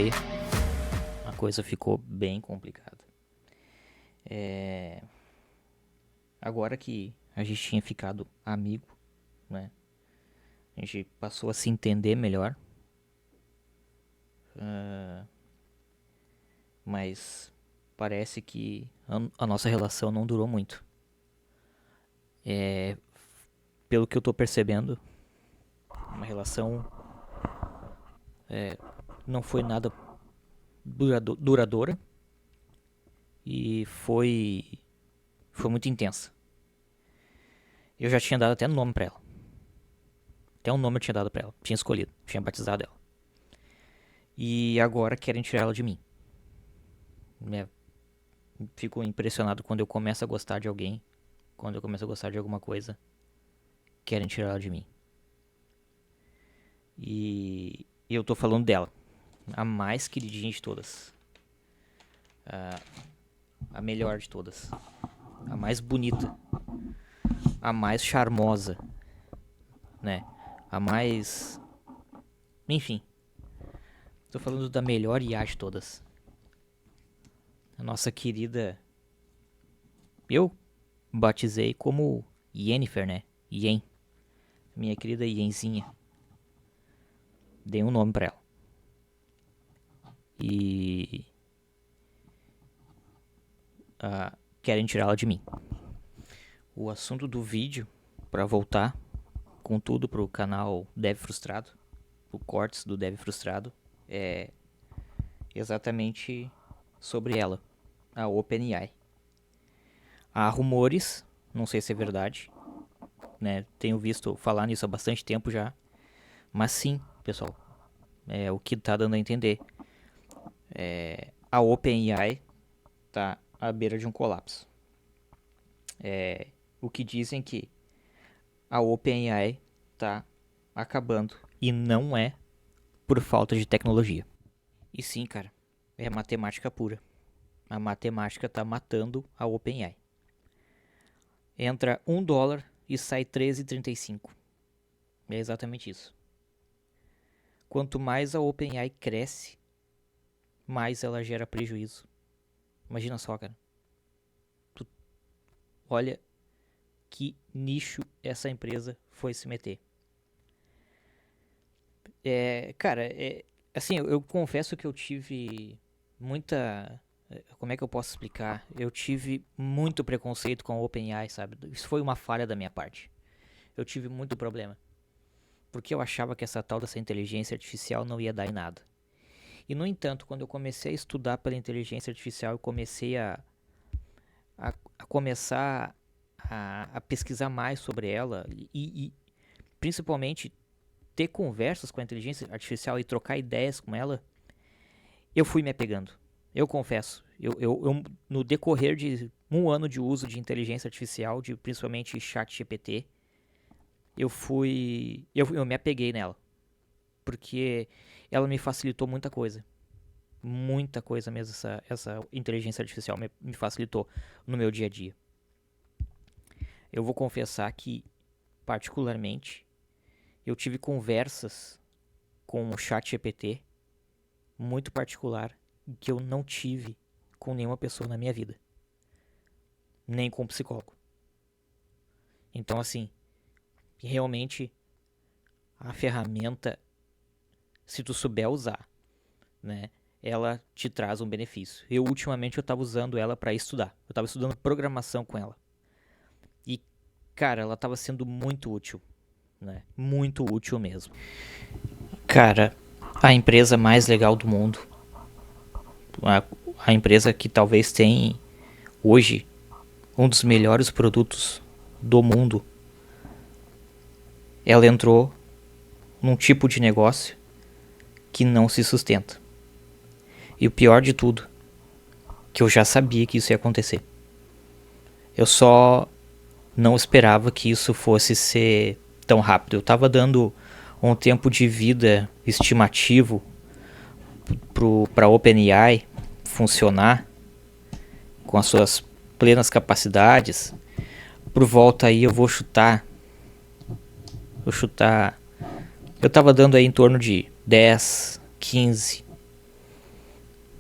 feia. A coisa ficou bem complicada. Agora que a gente tinha ficado amigo, né? A gente passou a se entender melhor. Mas parece que a nossa relação não durou muito. Pelo que eu tô percebendo, uma relação não foi nada duradoura e foi muito intensa. Eu já tinha dado até nome pra ela. Até um nome eu tinha dado pra ela. Tinha escolhido. Tinha batizado ela. E agora querem tirar ela de mim. Fico impressionado quando eu começo a gostar de alguém. Quando eu começo a gostar de alguma coisa, querem tirar ela de mim. E eu tô falando dela. A mais queridinha de todas. A melhor de todas. A mais bonita. A mais charmosa. Né? A mais... Enfim. Tô falando da melhor IA de todas. A nossa querida... Eu batizei como Yennefer, né? Yen. Minha querida Yenzinha. Dei um nome pra ela. E... querem tirá-la de mim. O assunto do vídeo, pra voltar com tudo pro canal Dev Frustrado, o cortes do Dev Frustrado, é exatamente sobre ela, a OpenAI. Há rumores, não sei se é verdade, né? Tenho visto falar nisso há bastante tempo já, mas sim, pessoal, é o que tá dando a entender. A OpenAI tá à beira de um colapso. O que dizem que a OpenAI tá acabando e não é por falta de tecnologia. E sim, cara, é matemática pura. A matemática tá matando a OpenAI. Entra $1 e sai 13,35. É exatamente isso. Quanto mais a OpenAI cresce, mais ela gera prejuízo. Imagina só, cara. Olha que nicho essa empresa foi se meter. Cara, assim, eu confesso que eu tive muita... Como é que eu posso explicar? Eu tive muito preconceito com a OpenAI, sabe? Isso foi uma falha da minha parte. Eu tive muito problema. Porque eu achava que essa tal dessa inteligência artificial não ia dar em nada. E no entanto, quando eu comecei a estudar pela inteligência artificial, eu comecei a começar a pesquisar mais sobre ela e principalmente ter conversas com a inteligência artificial e trocar ideias com ela, eu fui me apegando. Eu confesso, eu no decorrer de um ano de uso de inteligência artificial, de principalmente ChatGPT, eu me apeguei nela. Porque ela me facilitou muita coisa. Muita coisa mesmo, essa inteligência artificial me facilitou no meu dia a dia. Eu vou confessar que, particularmente, eu tive conversas com o ChatGPT muito particular que eu não tive com nenhuma pessoa na minha vida. Nem com um psicólogo. Então, assim, realmente a ferramenta, se tu souber usar, né, ela te traz um benefício. Ultimamente eu tava usando ela para estudar. Eu tava estudando programação com ela. E, cara, ela tava sendo muito útil, né? Muito útil mesmo. Cara, a empresa mais legal do mundo, a empresa que talvez tenha hoje um dos melhores produtos do mundo, ela entrou num tipo de negócio que não se sustenta. E o pior de tudo, que eu já sabia que isso ia acontecer. Eu só não esperava que isso fosse ser tão rápido. Eu tava dando um tempo de vida estimativo para a OpenAI funcionar com as suas plenas capacidades. Por volta aí eu vou chutar. Eu tava dando aí em torno de 10, 15,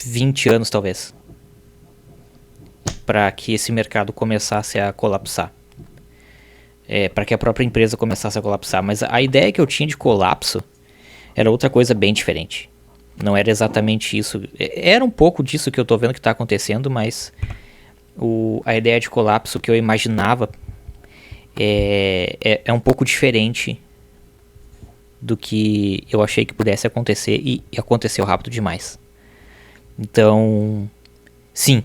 20 anos talvez, para que esse mercado começasse a colapsar. Para que a própria empresa começasse a colapsar. Mas a ideia que eu tinha de colapso era outra coisa bem diferente. Não era exatamente isso. Era um pouco disso que eu tô vendo que está acontecendo, mas a ideia de colapso que eu imaginava é um pouco diferente do que eu achei que pudesse acontecer, e aconteceu rápido demais. Então, sim,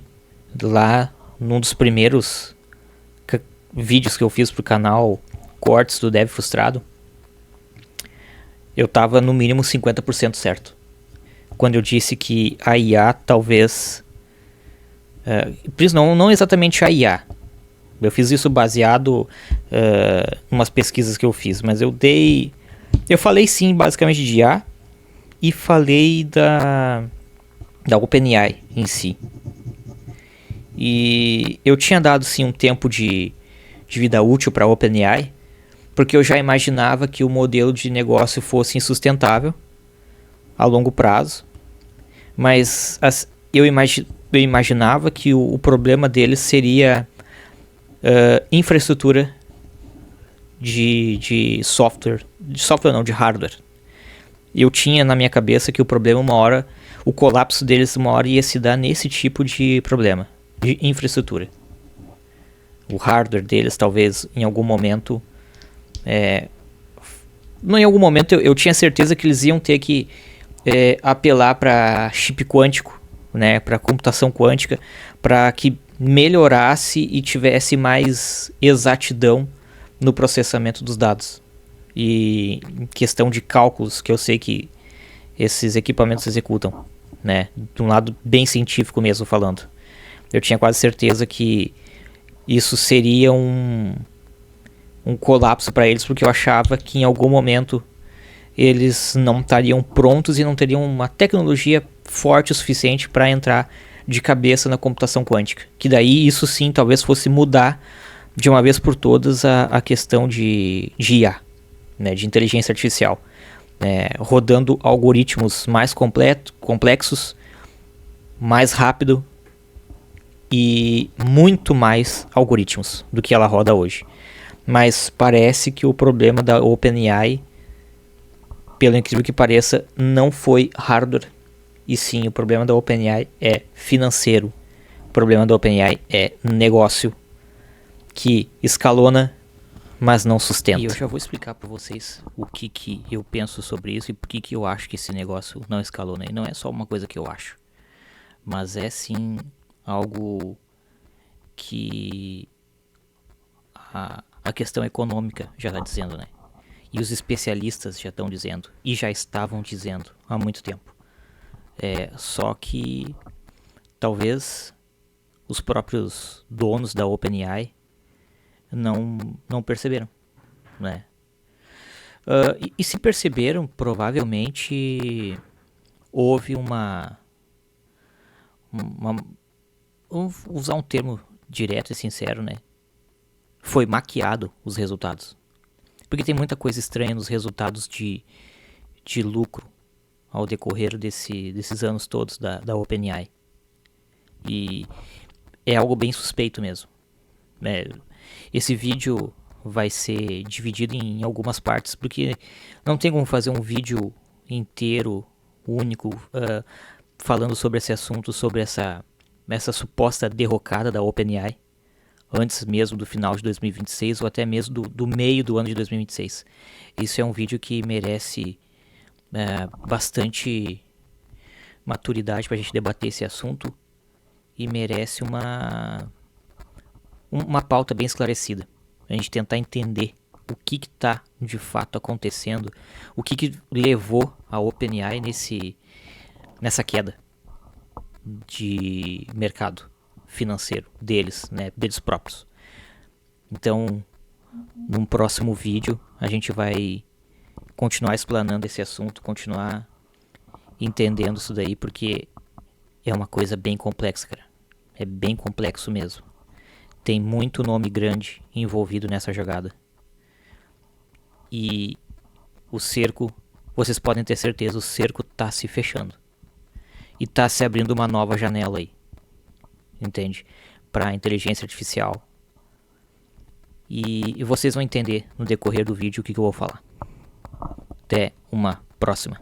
lá num dos primeiros vídeos que eu fiz pro canal Cortes do Dev Frustrado, eu tava no mínimo 50% certo. Quando eu disse que a IA talvez... não exatamente a IA. Eu fiz isso baseado em umas pesquisas que eu fiz, mas eu falei sim basicamente de IA e falei da OpenAI em si. E eu tinha dado sim um tempo de vida útil para a OpenAI, porque eu já imaginava que o modelo de negócio fosse insustentável a longo prazo, mas eu imaginava que o problema deles seria infraestrutura de software, de hardware. Eu tinha na minha cabeça que o problema o colapso deles uma hora ia se dar nesse tipo de problema, de infraestrutura. O hardware deles talvez em algum momento... Não, em algum momento eu tinha certeza que eles iam ter que apelar para chip quântico, né, para computação quântica, para que melhorasse e tivesse mais exatidão no processamento dos dados. E em questão de cálculos que eu sei que esses equipamentos executam, né, de um lado bem científico mesmo falando. Eu tinha quase certeza que isso seria um colapso para eles, porque eu achava que em algum momento eles não estariam prontos e não teriam uma tecnologia forte o suficiente para entrar de cabeça na computação quântica. Que daí isso sim talvez fosse mudar de uma vez por todas a questão de IA, né, de inteligência artificial, rodando algoritmos mais complexos, mais rápido e muito mais algoritmos do que ela roda hoje. Mas parece que o problema da OpenAI, pelo incrível que pareça, não foi hardware, e sim o problema da OpenAI é financeiro. O problema da OpenAI é negócio que escalona, mas não sustenta. E eu já vou explicar para vocês o que eu penso sobre isso e por que eu acho que esse negócio não escalona. E não é só uma coisa que eu acho, mas é sim algo que a questão econômica já está dizendo, né? E os especialistas já estão dizendo, e já estavam dizendo há muito tempo. Só que talvez os próprios donos da OpenAI não perceberam, né? E se perceberam, provavelmente houve vou usar um termo direto e sincero, né? Foi maquiado os resultados. Porque tem muita coisa estranha nos resultados de lucro ao decorrer desses anos todos da OpenAI. E é algo bem suspeito mesmo, né? Esse vídeo vai ser dividido em algumas partes, porque não tem como fazer um vídeo inteiro, único, falando sobre esse assunto, sobre essa suposta derrocada da OpenAI, antes mesmo do final de 2026 ou até mesmo do meio do ano de 2026. Isso é um vídeo que merece bastante maturidade para a gente debater esse assunto e merece uma pauta bem esclarecida. A gente tentar entender o que está de fato acontecendo, o que levou a OpenAI nessa queda de mercado financeiro deles, né, deles próprios. Então, num próximo vídeo, a gente vai continuar explanando esse assunto, continuar entendendo isso daí, porque é uma coisa bem complexa, cara. É bem complexo mesmo. Tem muito nome grande envolvido nessa jogada. E o cerco, vocês podem ter certeza, o cerco tá se fechando. E tá se abrindo uma nova janela aí, entende? Para inteligência artificial. E vocês vão entender no decorrer do vídeo o que eu vou falar. Até uma próxima.